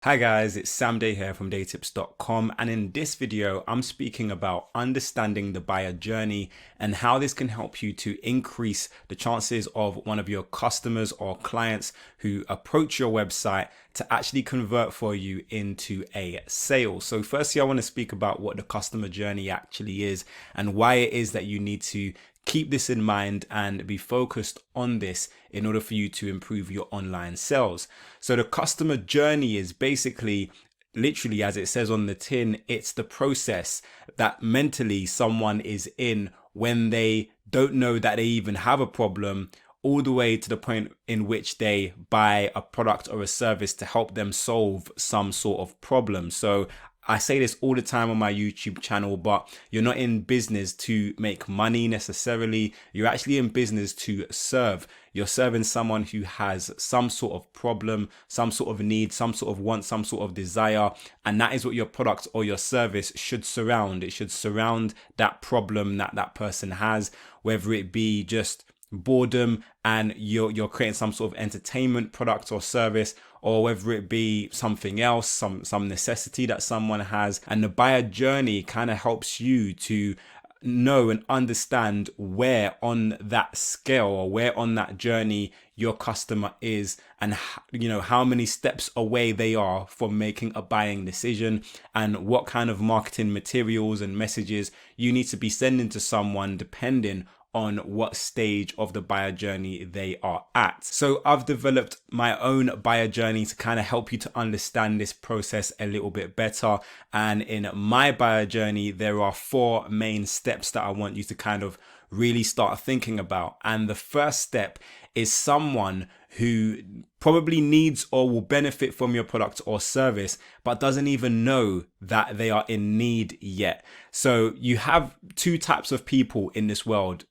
Hi guys, it's Sam Day here from daytips.com, and in this video I'm speaking about understanding the buyer journey and how this can help you to increase the chances of one of your customers or clients who approach your website to actually convert for you into a sale. So firstly, I want to speak about what the customer journey actually is and why it is that you need to keep this in mind and be focused on this in order for you to improve your online sales. So the customer journey is basically, literally as it says on the tin, it's the process that mentally someone is in when they don't know that they even have a problem, all the way to the point in which they buy a product or a service to help them solve some sort of problem. So I say this all the time on my YouTube channel, but you're not in business to make money necessarily. You're actually in business to serve. You're serving someone who has some sort of problem, some sort of need, some sort of want, some sort of desire. And that is what your product or your service should surround. It should surround that problem that that person has, whether it be just boredom and you're creating some sort of entertainment product or service, or whether it be something else, some necessity that someone has. And the buyer journey kind of helps you to know and understand where on that scale or where on that journey your customer is, and how many steps away they are from making a buying decision, and what kind of marketing materials and messages you need to be sending to someone depending on what stage of the buyer journey they are at. So I've developed my own buyer journey to kind of help you to understand this process a little bit better. And in my buyer journey, there are 4 main steps that I want you to kind of really start thinking about. And the first step is someone who probably needs or will benefit from your product or service, but doesn't even know that they are in need yet. So you have 2 types of people in this world,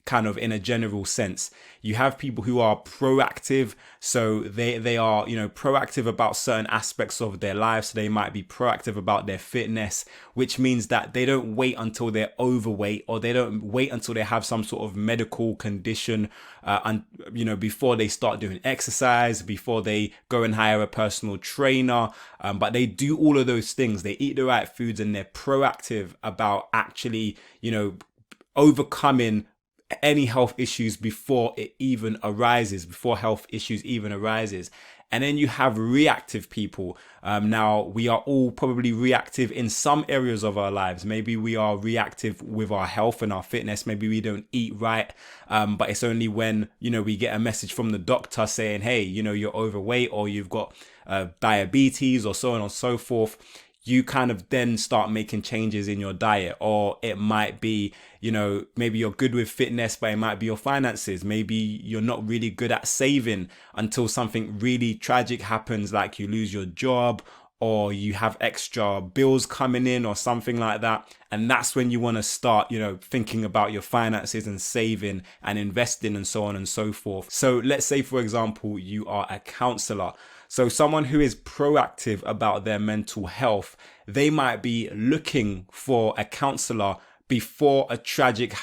kind of in a general sense. You have people who are proactive, so they are proactive about certain aspects of their lives. So they might be proactive about their fitness, which means that they don't wait until they're overweight, or they don't wait until they have some sort of medical condition before they start doing exercise, before they go and hire a personal trainer, but they do all of those things. They eat the right foods, and they're proactive about actually overcoming any health issues before health issues even arises. And then you have reactive people. Now, we are all probably reactive in some areas of our lives. Maybe we are reactive with our health and our fitness. Maybe we don't eat right. But it's only when, we get a message from the doctor saying, hey, you're overweight, or you've got diabetes, or so on and so forth. You kind of then start making changes in your diet. Or it might be, maybe you're good with fitness, but it might be your finances. Maybe you're not really good at saving until something really tragic happens, like you lose your job, or you have extra bills coming in, or something like that. And that's when you want to start, thinking about your finances and saving and investing and so on and so forth. So let's say, for example, you are a counselor. So someone who is proactive about their mental health, they might be looking for a counselor before a tragic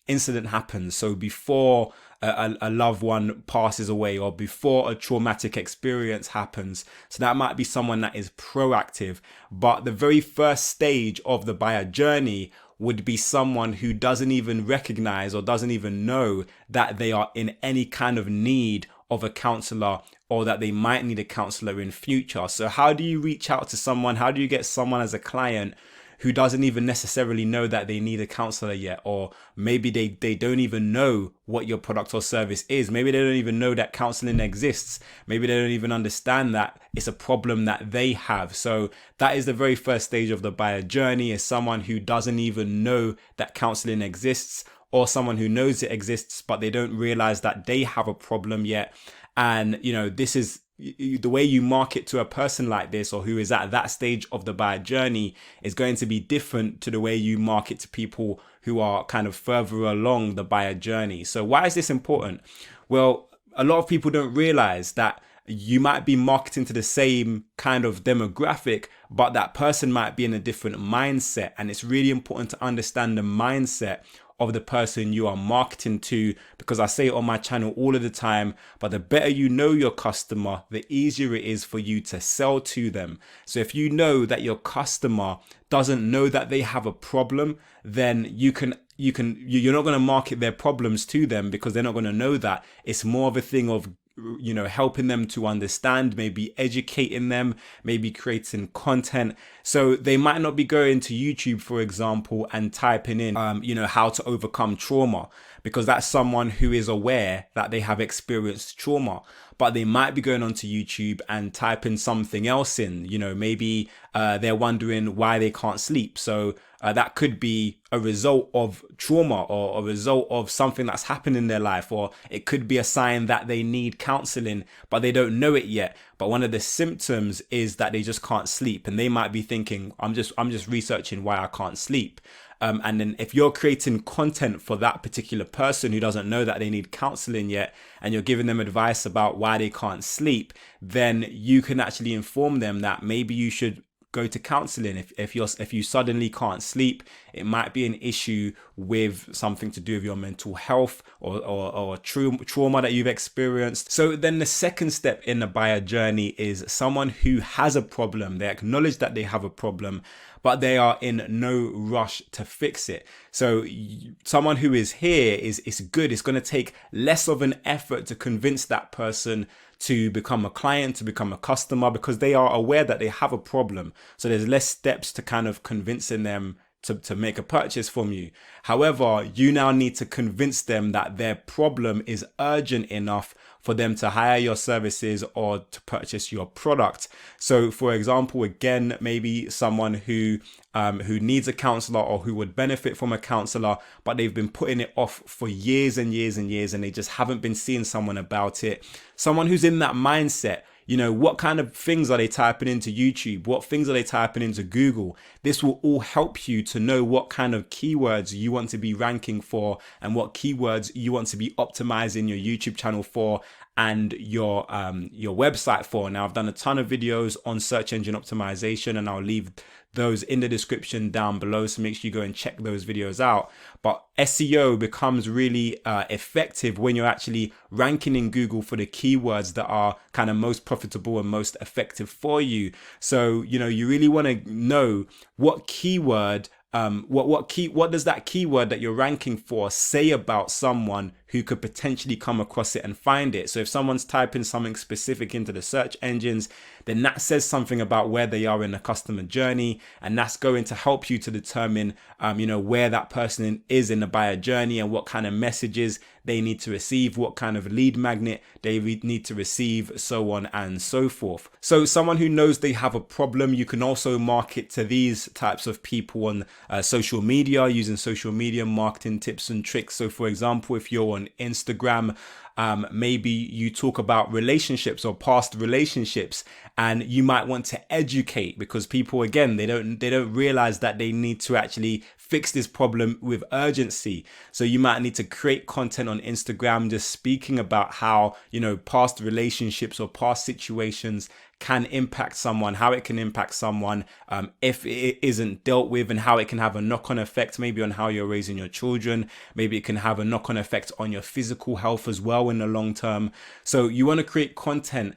incident happens. So before a loved one passes away, or before a traumatic experience happens. So that might be someone that is proactive. But the very first stage of the buyer journey would be someone who doesn't even recognize or doesn't even know that they are in any kind of need of a counselor, or that they might need a counselor in future. So how do you reach out to someone? How do you get someone as a client who doesn't even necessarily know that they need a counselor yet? Or maybe they don't even know what your product or service is. Maybe they don't even know that counseling exists. Maybe they don't even understand that it's a problem that they have. So that is the very first stage of the buyer journey, is someone who doesn't even know that counseling exists, or someone who knows it exists, but they don't realize that they have a problem yet. And, this is the way you market to a person like this, or who is at that stage of the buyer journey, is going to be different to the way you market to people who are kind of further along the buyer journey. So why is this important? Well, a lot of people don't realize that you might be marketing to the same kind of demographic, but that person might be in a different mindset. And it's really important to understand the mindset of the person you are marketing to, because I say it on my channel all of the time, but the better you know your customer, the easier it is for you to sell to them. So if you know that your customer doesn't know that they have a problem, then you're not going to market their problems to them, because they're not going to know that. It's more of a thing of, you know, helping them to understand, maybe educating them, maybe creating content. So they might not be going to YouTube, for example, and typing in, you know, how to overcome trauma, because that's someone who is aware that they have experienced trauma. But they might be going onto YouTube and typing something else in, you know, maybe they're wondering why they can't sleep. So that could be a result of trauma, or a result of something that's happened in their life, or it could be a sign that they need counseling, but they don't know it yet. But one of the symptoms is that they just can't sleep, and they might be thinking, I'm just researching why I can't sleep. And then if you're creating content for that particular person who doesn't know that they need counseling yet, and you're giving them advice about why they can't sleep, then you can actually inform them that maybe you should go to counseling. If you suddenly can't sleep, it might be an issue with something to do with your mental health, or trauma that you've experienced. So then the second step in the buyer journey is someone who has a problem. They acknowledge that they have a problem, but they are in no rush to fix it. So someone who is here is good. It's going to take less of an effort to convince that person to become a client, to become a customer, because they are aware that they have a problem. So there's less steps to kind of convincing them to make a purchase from you. However, you now need to convince them that their problem is urgent enough for them to hire your services or to purchase your product. So for example, again, maybe someone who needs a counselor, or who would benefit from a counselor, but they've been putting it off for years and years and years, and they just haven't been seeing someone about it. Someone who's in that mindset. You know, what kind of things are they typing into YouTube? What things are they typing into Google? This will all help you to know what kind of keywords you want to be ranking for, and what keywords you want to be optimizing your YouTube channel for, and your website for. Now, I've done a ton of videos on search engine optimization, and I'll leave those in the description down below, so make sure you go and check those videos out. But SEO becomes really effective when you're actually ranking in Google for the keywords that are kind of most profitable and most effective for you. So, you know, you really want to know what keyword, what does that keyword that you're ranking for say about someone who could potentially come across it and find it. So if someone's typing something specific into the search engines, then that says something about where they are in the customer journey, and that's going to help you to determine, you know, where that person is in the buyer journey, and what kind of messages they need to receive, what kind of lead magnet they need to receive, so on and so forth. So someone who knows they have a problem, you can also market to these types of people on social media, using social media marketing tips and tricks. So for example, if you're on Instagram, maybe you talk about relationships or past relationships, and you might want to educate, because people, again, they don't realize that they need to actually fix this problem with urgency. So you might need to create content on Instagram just speaking about how, you know, past relationships or past situations can impact someone, how it can impact someone if it isn't dealt with, and how it can have a knock-on effect maybe on how you're raising your children. Maybe it can have a knock-on effect on your physical health as well in the long term. So you want to create content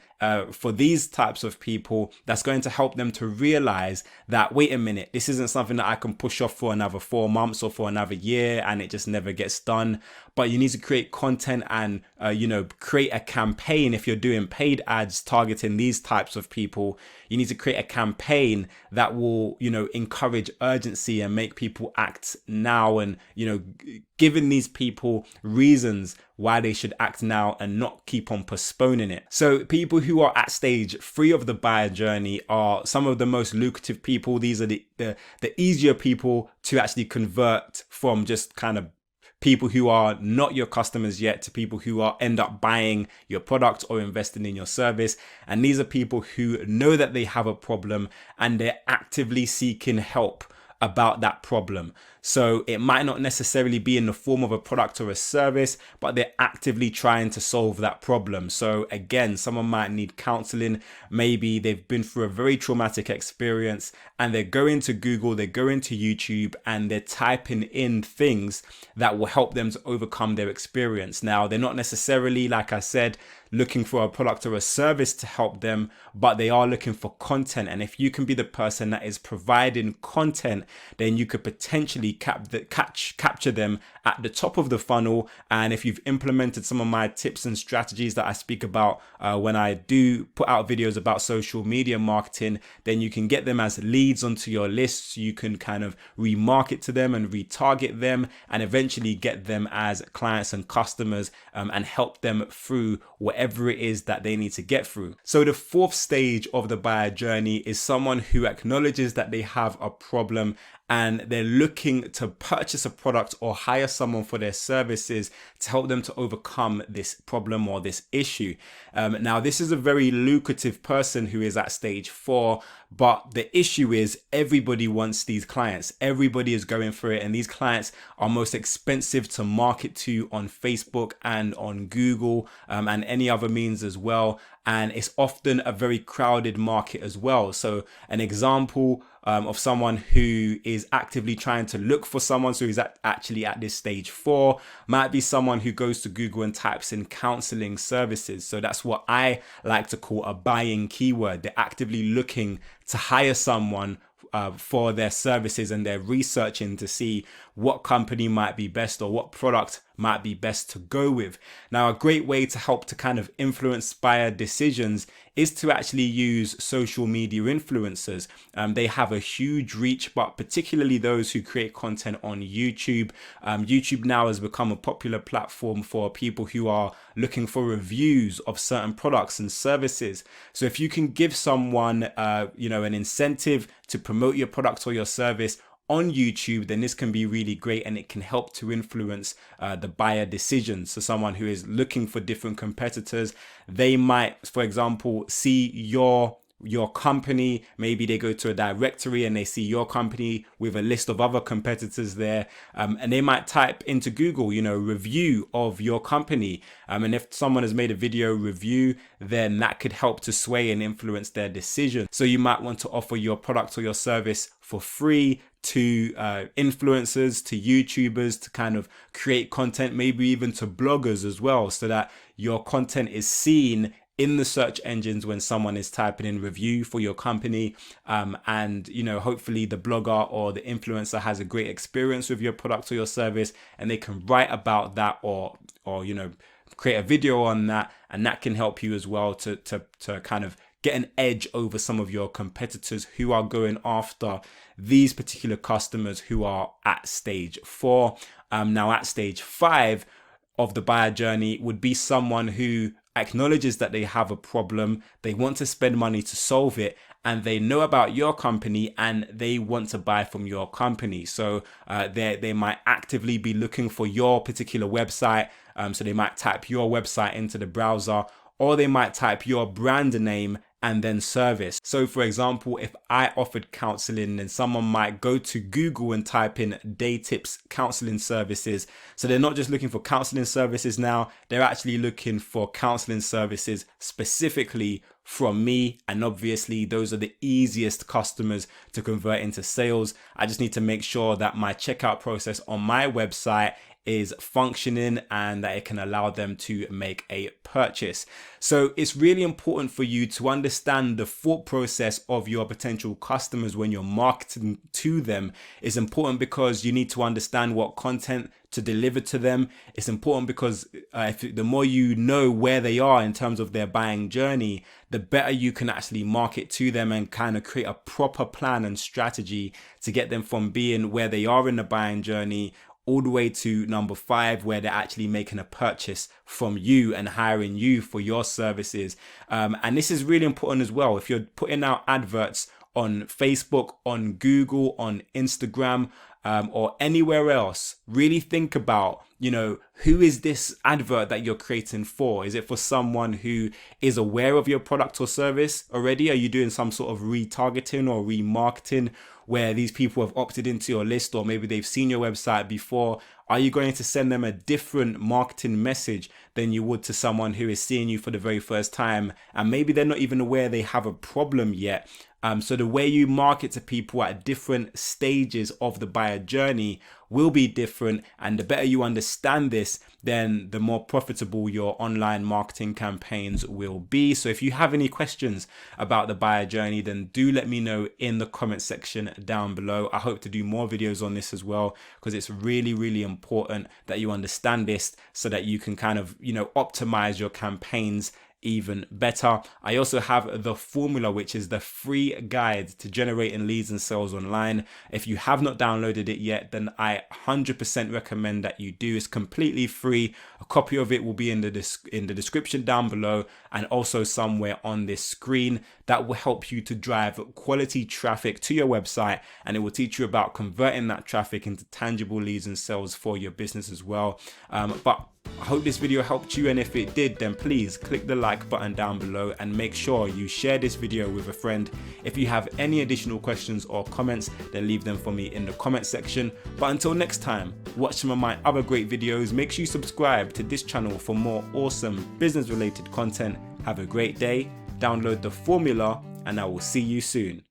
for these types of people that's going to help them to realize that, wait a minute, this isn't something that I can push off for another 4 months or for another year and it just never gets done. But you need to create content and you know, create a campaign. If you're doing paid ads targeting these types of people, you need to create a campaign that will, you know, encourage urgency and make people act now, and, you know, giving these people reasons why they should act now and not keep on postponing it. So people who are at stage 3 of the buyer journey are some of the most lucrative people. These are the easier people to actually convert from just kind of people who are not your customers yet to people who are end up buying your product or investing in your service. And these are people who know that they have a problem and they're actively seeking help about that problem. So it might not necessarily be in the form of a product or a service, but they're actively trying to solve that problem. So again, someone might need counseling. Maybe they've been through a very traumatic experience and they're going to Google, they're going to YouTube, and they're typing in things that will help them to overcome their experience. Now, they're not necessarily, like I said, looking for a product or a service to help them, but they are looking for content. And if you can be the person that is providing content, then you could potentially capture them at the top of the funnel. And if you've implemented some of my tips and strategies that I speak about when I do put out videos about social media marketing, then you can get them as leads onto your lists. You can kind of remarket to them and retarget them and eventually get them as clients and customers and help them through whatever it is that they need to get through. So the fourth stage of the buyer journey is someone who acknowledges that they have a problem and they're looking to purchase a product or hire someone for their services to help them to overcome this problem or this issue. Now, this is a very lucrative person who is at stage 4, but the issue is everybody wants these clients. Everybody is going for it, and these clients are most expensive to market to on Facebook and on Google and any other means as well. And it's often a very crowded market as well. So an example of someone who is actively trying to look for someone, so who's actually at this stage 4, might be someone who goes to Google and types in counseling services. So that's what I like to call a buying keyword. They're actively looking to hire someone for their services, and they're researching to see what company might be best or what product might be best to go with. Now, a great way to help to kind of influence buyer decisions is to actually use social media influencers. They have a huge reach, but particularly those who create content on YouTube. YouTube now has become a popular platform for people who are looking for reviews of certain products and services. So if you can give someone, an incentive to promote your product or your service on YouTube, then this can be really great and it can help to influence the buyer decisions. So someone who is looking for different competitors, they might, for example, see your company. Maybe they go to a directory and they see your company with a list of other competitors there, and they might type into Google, review of your company, and if someone has made a video review, then that could help to sway and influence their decision. So you might want to offer your product or your service for free to influencers, to YouTubers, to kind of create content, maybe even to bloggers as well, so that your content is seen in the search engines when someone is typing in review for your company, and hopefully the blogger or the influencer has a great experience with your product or your service, and they can write about that or create a video on that, and that can help you as well to kind of get an edge over some of your competitors who are going after these particular customers who are at stage 4. Now at stage 5 of the buyer journey would be someone who acknowledges that they have a problem, they want to spend money to solve it, and they know about your company and they want to buy from your company. So they might actively be looking for your particular website. So they might type your website into the browser, or they might type your brand name and then service. So for example, if I offered counseling, then someone might go to Google and type in Day Tips counseling services. So they're not just looking for counseling services now, they're actually looking for counseling services specifically from me. And obviously those are the easiest customers to convert into sales. I just need to make sure that my checkout process on my website is functioning and that it can allow them to make a purchase. So it's really important for you to understand the thought process of your potential customers when you're marketing to them. It's important because you need to understand what content to deliver to them. It's important because the more you know where they are in terms of their buying journey, the better you can actually market to them and kind of create a proper plan and strategy to get them from being where they are in the buying journey all the way to number 5, where they're actually making a purchase from you and hiring you for your services. And this is really important as well. If you're putting out adverts on Facebook, on Google, on Instagram, or anywhere else, really think about, who is this advert that you're creating for? Is it for someone who is aware of your product or service already? Are you doing some sort of retargeting or remarketing where these people have opted into your list, or maybe they've seen your website before? Are you going to send them a different marketing message than you would to someone who is seeing you for the very first time, and maybe they're not even aware they have a problem yet? So the way you market to people at different stages of the buyer journey will be different, and the better you understand this, then the more profitable your online marketing campaigns will be. So if you have any questions about the buyer journey, then do let me know in the comment section down below. I hope to do more videos on this as well, because it's really, really important that you understand this so that you can kind of, optimize your campaigns even better. I also have the formula, which is the free guide to generating leads and sales online. If you have not downloaded it yet, then I 100% recommend that you do. It's completely free. A copy of it will be in the description down below, and also somewhere on this screen. That will help you to drive quality traffic to your website, and it will teach you about converting that traffic into tangible leads and sales for your business as well. But I hope this video helped you, and if it did, then please click the like button down below and make sure you share this video with a friend. If you have any additional questions or comments, then leave them for me in the comment section. But until next time, watch some of my other great videos. Make sure you subscribe to this channel for more awesome business related content. Have a great day, download the formula, and I will see you soon.